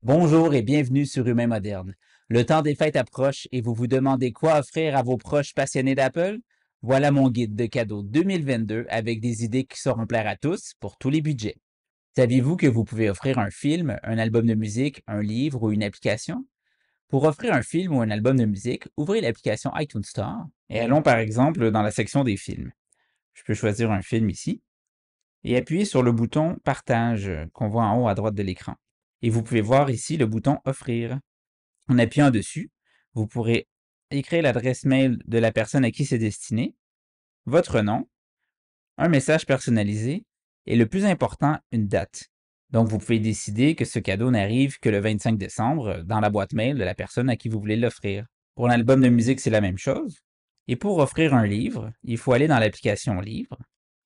Bonjour et bienvenue sur Humain Moderne. Le temps des fêtes approche et vous vous demandez quoi offrir à vos proches passionnés d'Apple? Voilà mon guide de cadeaux 2022 avec des idées qui sauront plaire à tous pour tous les budgets. Saviez-vous que vous pouvez offrir un film, un album de musique, un livre ou une application? Pour offrir un film ou un album de musique, ouvrez l'application iTunes Store et allons par exemple dans la section des films. Je peux choisir un film ici et appuyer sur le bouton Partage qu'on voit en haut à droite de l'écran. Et vous pouvez voir ici le bouton Offrir. En appuyant dessus, vous pourrez écrire l'adresse mail de la personne à qui c'est destiné, votre nom, un message personnalisé et le plus important, une date. Donc, vous pouvez décider que ce cadeau n'arrive que le 25 décembre dans la boîte mail de la personne à qui vous voulez l'offrir. Pour un album de musique, c'est la même chose. Et pour offrir un livre, il faut aller dans l'application Livre.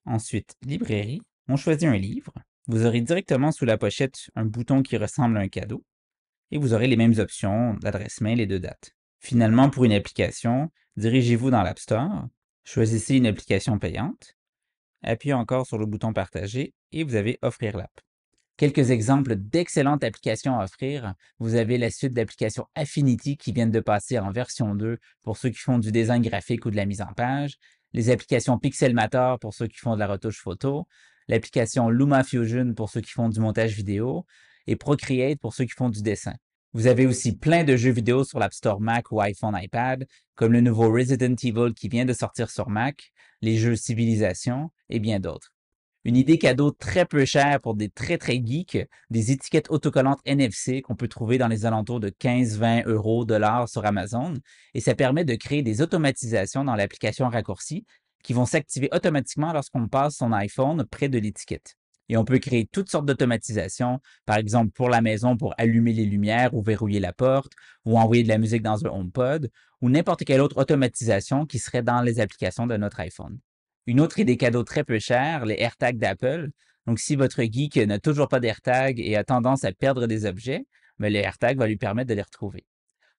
Ensuite, Librairie. On choisit un livre. Vous aurez directement sous la pochette un bouton qui ressemble à un cadeau et vous aurez les mêmes options d'adresse mail et de date. Finalement, pour une application, dirigez-vous dans l'App Store, choisissez une application payante, appuyez encore sur le bouton Partager et vous avez Offrir l'app. Quelques exemples d'excellentes applications à offrir. Vous avez la suite d'applications Affinity qui viennent de passer en version 2 pour ceux qui font du design graphique ou de la mise en page, les applications Pixelmator pour ceux qui font de la retouche photo, l'application LumaFusion pour ceux qui font du montage vidéo et Procreate pour ceux qui font du dessin. Vous avez aussi plein de jeux vidéo sur l'App Store Mac ou iPhone iPad, comme le nouveau Resident Evil qui vient de sortir sur Mac, les jeux Civilization et bien d'autres. Une idée cadeau très peu chère pour des très geeks, des étiquettes autocollantes NFC qu'on peut trouver dans les alentours de 15-20 euros, dollars sur Amazon. Et ça permet de créer des automatisations dans l'application raccourci qui vont s'activer automatiquement lorsqu'on passe son iPhone près de l'étiquette. Et on peut créer toutes sortes d'automatisations, par exemple pour la maison pour allumer les lumières ou verrouiller la porte, ou envoyer de la musique dans un HomePod, ou n'importe quelle autre automatisation qui serait dans les applications de notre iPhone. Une autre idée cadeau très peu chère, les AirTags d'Apple. Donc, si votre geek n'a toujours pas d'AirTag et a tendance à perdre des objets, mais le AirTag va lui permettre de les retrouver.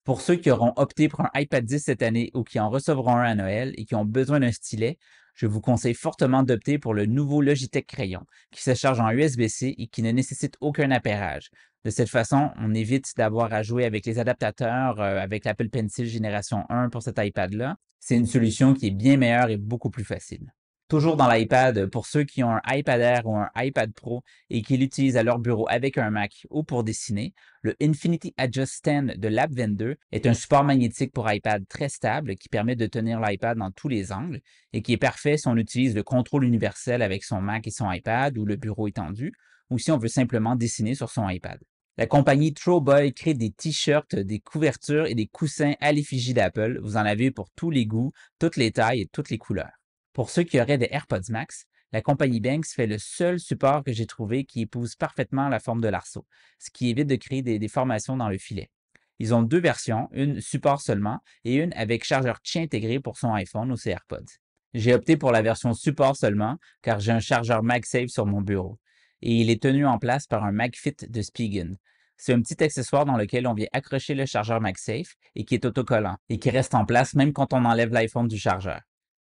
Pour ceux qui auront opté pour un iPad 10 cette année ou qui en recevront un à Noël et qui ont besoin d'un stylet, je vous conseille fortement d'opter pour le nouveau Logitech Crayon, qui se charge en USB-C et qui ne nécessite aucun appairage. De cette façon, on évite d'avoir à jouer avec les adaptateurs avec l'Apple Pencil Génération 1 pour cet iPad-là. C'est une solution qui est bien meilleure et beaucoup plus facile. Toujours dans l'iPad, pour ceux qui ont un iPad Air ou un iPad Pro et qui l'utilisent à leur bureau avec un Mac ou pour dessiner, le Infinity Adjust Stand de Lab 22 est un support magnétique pour iPad très stable qui permet de tenir l'iPad dans tous les angles et qui est parfait si on utilise le contrôle universel avec son Mac et son iPad ou le bureau étendu ou si on veut simplement dessiner sur son iPad. La compagnie Throwboy crée des t-shirts, des couvertures et des coussins à l'effigie d'Apple. Vous en avez pour tous les goûts, toutes les tailles et toutes les couleurs. Pour ceux qui auraient des AirPods Max, la compagnie Banks fait le seul support que j'ai trouvé qui épouse parfaitement la forme de l'arceau, ce qui évite de créer des déformations dans le filet. Ils ont deux versions, une support seulement et une avec chargeur Qi intégré pour son iPhone ou ses AirPods. J'ai opté pour la version support seulement car j'ai un chargeur MagSafe sur mon bureau et il est tenu en place par un MagFit de Spigen. C'est un petit accessoire dans lequel on vient accrocher le chargeur MagSafe et qui est autocollant et qui reste en place même quand on enlève l'iPhone du chargeur.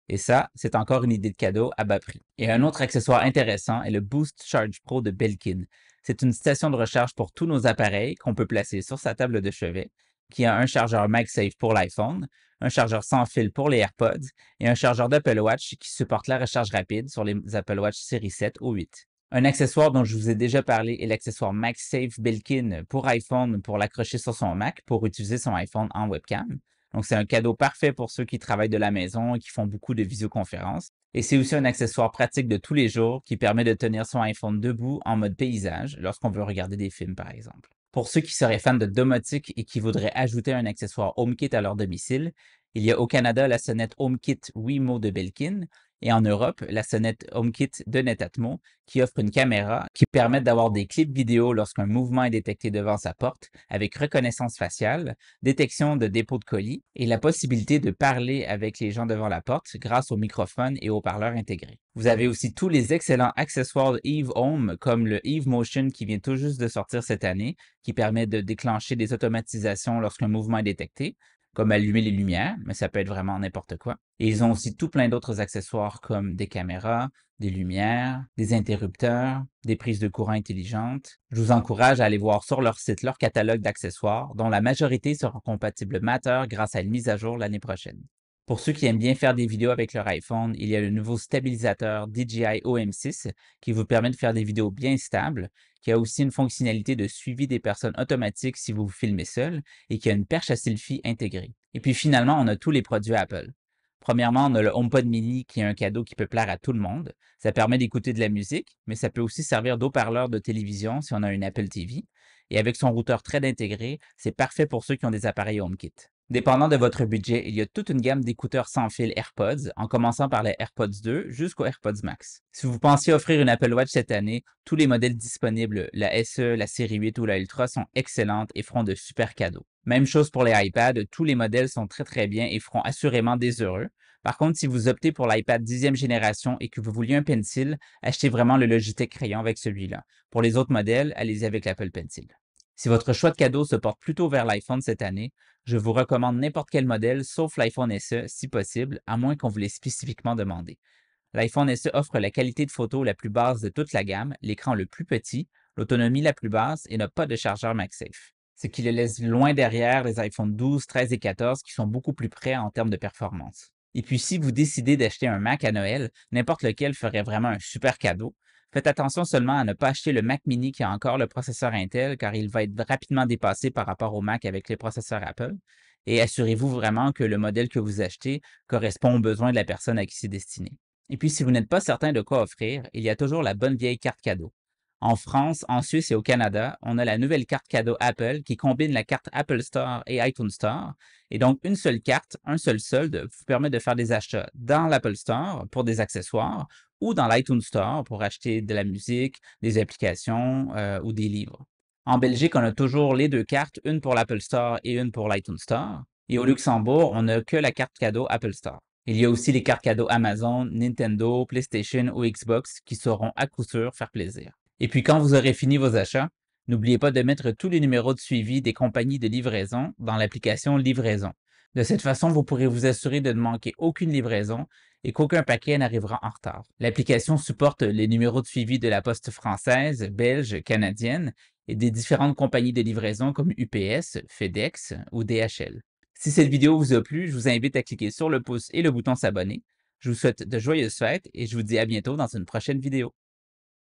Et ça, c'est encore une idée de cadeau à bas prix. Et un autre accessoire intéressant est le Boost Charge Pro de Belkin. C'est une station de recharge pour tous nos appareils qu'on peut placer sur sa table de chevet, qui a un chargeur MagSafe pour l'iPhone, un chargeur sans fil pour les AirPods et un chargeur d'Apple Watch qui supporte la recharge rapide sur les Apple Watch série 7 ou 8. Un accessoire dont je vous ai déjà parlé est l'accessoire MagSafe Belkin pour iPhone pour l'accrocher sur son Mac pour utiliser son iPhone en webcam. Donc, c'est un cadeau parfait pour ceux qui travaillent de la maison et qui font beaucoup de visioconférences. Et c'est aussi un accessoire pratique de tous les jours qui permet de tenir son iPhone debout en mode paysage lorsqu'on veut regarder des films, par exemple. Pour ceux qui seraient fans de domotique et qui voudraient ajouter un accessoire HomeKit à leur domicile, il y a au Canada la sonnette HomeKit Wemo de Belkin et en Europe la sonnette HomeKit de Netatmo qui offre une caméra qui permet d'avoir des clips vidéo lorsqu'un mouvement est détecté devant sa porte avec reconnaissance faciale, détection de dépôt de colis et la possibilité de parler avec les gens devant la porte grâce au microphone et aux haut-parleurs intégrés. Vous avez aussi tous les excellents accessoires de Eve Home comme le Eve Motion qui vient tout juste de sortir cette année, qui permet de déclencher des automatisations lorsqu'un mouvement est détecté, comme allumer les lumières, mais ça peut être vraiment n'importe quoi. Et ils ont aussi tout plein d'autres accessoires comme des caméras, des lumières, des interrupteurs, des prises de courant intelligentes. Je vous encourage à aller voir sur leur site leur catalogue d'accessoires, dont la majorité seront compatibles Matter grâce à une mise à jour l'année prochaine. Pour ceux qui aiment bien faire des vidéos avec leur iPhone, il y a le nouveau stabilisateur DJI OM6 qui vous permet de faire des vidéos bien stables, qui a aussi une fonctionnalité de suivi des personnes automatique si vous vous filmez seul et qui a une perche à selfie intégrée. Et puis finalement, on a tous les produits Apple. Premièrement, on a le HomePod mini qui est un cadeau qui peut plaire à tout le monde. Ça permet d'écouter de la musique, mais ça peut aussi servir d'haut-parleur de télévision si on a une Apple TV. Et avec son routeur très intégré, c'est parfait pour ceux qui ont des appareils HomeKit. Dépendant de votre budget, il y a toute une gamme d'écouteurs sans fil AirPods, en commençant par les AirPods 2 jusqu'aux AirPods Max. Si vous pensiez offrir une Apple Watch cette année, tous les modèles disponibles, la SE, la série 8 ou la Ultra, sont excellentes et feront de super cadeaux. Même chose pour les iPads, tous les modèles sont très bien et feront assurément des heureux. Par contre, si vous optez pour l'iPad 10e génération et que vous vouliez un Pencil, achetez vraiment le Logitech Crayon avec celui-là. Pour les autres modèles, allez-y avec l'Apple Pencil. Si votre choix de cadeau se porte plutôt vers l'iPhone cette année, je vous recommande n'importe quel modèle sauf l'iPhone SE si possible, à moins qu'on vous l'ait spécifiquement demandé. L'iPhone SE offre la qualité de photo la plus basse de toute la gamme, l'écran le plus petit, l'autonomie la plus basse et n'a pas de chargeur MagSafe. Ce qui le laisse loin derrière les iPhone 12, 13 et 14 qui sont beaucoup plus près en termes de performance. Et puis si vous décidez d'acheter un Mac à Noël, n'importe lequel ferait vraiment un super cadeau. Faites attention seulement à ne pas acheter le Mac mini qui a encore le processeur Intel car il va être rapidement dépassé par rapport au Mac avec les processeurs Apple. Et assurez-vous vraiment que le modèle que vous achetez correspond aux besoins de la personne à qui c'est destiné. Et puis, si vous n'êtes pas certain de quoi offrir, il y a toujours la bonne vieille carte cadeau. En France, en Suisse et au Canada, on a la nouvelle carte cadeau Apple qui combine la carte Apple Store et iTunes Store. Et donc, une seule carte, un seul solde vous permet de faire des achats dans l'Apple Store pour des accessoires ou dans l'iTunes Store pour acheter de la musique, des applications ou des livres. En Belgique, on a toujours les deux cartes, une pour l'Apple Store et une pour l'iTunes Store. Et au Luxembourg, on n'a que la carte cadeau Apple Store. Il y a aussi les cartes cadeaux Amazon, Nintendo, PlayStation ou Xbox qui sauront à coup sûr faire plaisir. Et puis quand vous aurez fini vos achats, n'oubliez pas de mettre tous les numéros de suivi des compagnies de livraison dans l'application Livraison. De cette façon, vous pourrez vous assurer de ne manquer aucune livraison et qu'aucun paquet n'arrivera en retard. L'application supporte les numéros de suivi de la poste française, belge, canadienne et des différentes compagnies de livraison comme UPS, FedEx ou DHL. Si cette vidéo vous a plu, je vous invite à cliquer sur le pouce et le bouton s'abonner. Je vous souhaite de joyeuses fêtes et je vous dis à bientôt dans une prochaine vidéo.